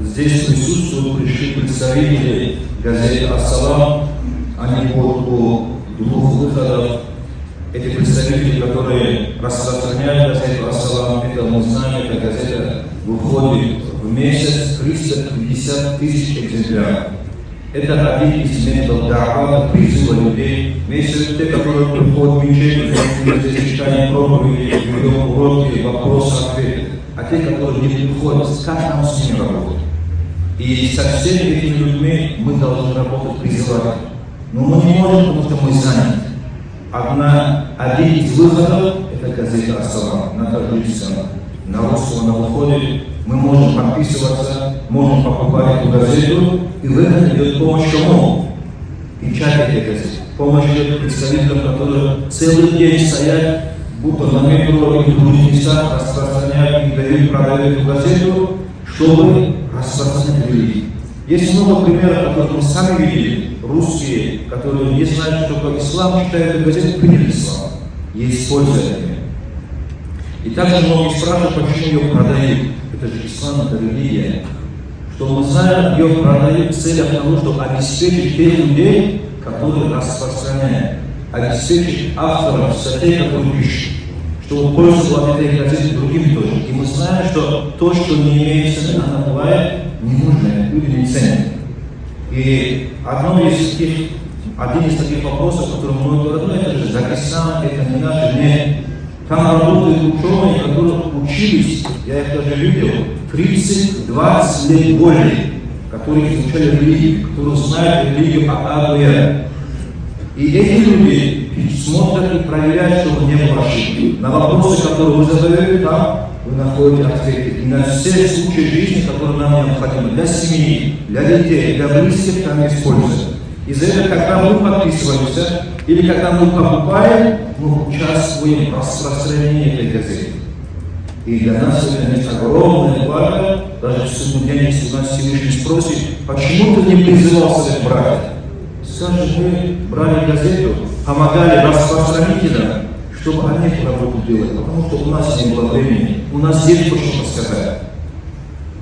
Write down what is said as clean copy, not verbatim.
Здесь пришли представители газеты «Ассалам». Они по двух выходов. Эти представители, которые распространяют газету «Ассалам», это мы знаем, эта газета выходит в месяц 350 тысяч экземпляров. Это один из методов да'ва, призыва людей. Вместе те, которые приходят в мечеть, здесь читание проповеди, ведем уроки, вопросы, ответы. А те, которые не приходят, как нам с ними работать? И со всеми этими людьми мы должны работать призывать. Но мы не можем, потому что мы заняты. Один из выходов – это газета «Ассалам» на таджикском, на русском, на выходе. Мы можем подписываться, можем покупать эту газету, и в этом идет помощь кому? Печать этой газеты. Помощь идет представителям, которые целый день стоят, будто на метро или в других местах распространяют и дают, продают эту газету, чтобы распространять религию. Есть много примеров, которые мы сами видели. Русские, которые не знают, что такое ислам, читают эту газету, приняли ислам и используют ее. И также многие спрашивают, почему ее продают. Это же ислам, это религия. Что мы знаем, ее продают в целях того, чтобы обеспечить тех людей, которые распространяют, обеспечить авторов статей, которые пишут, чтобы пользоваться от этой газеты другим тоже. И мы знаем, что то, что не имеет цены, оно бывает ненужное, люди не ценят. И один из таких вопросов, который многие говорят, это же Дагестан, это не наше, нет. Там работают ученые, которые учились, я их даже видел, 30-20 лет более, которые изучали религию, которые знают религию от А до Я. И эти люди смотрят и проверяют, чтобы не было ошибки. На вопросы, которые вы задаете, там вы находите ответы. И на все случаи жизни, которые нам необходимы, для семьи, для детей, для близких, там используют. Из-за этого, когда мы подписываемся, или когда мы покупаем, мы участвуем в распространении этой газеты. И для нас это есть огромное благо, даже в судный день, если нас Всевышний спросит, почему ты не призывал своих братьев? Скажем, мы брали газету, помогали распространителям, чтобы они эту работу делали, потому что у нас не было времени, у нас есть что сказать.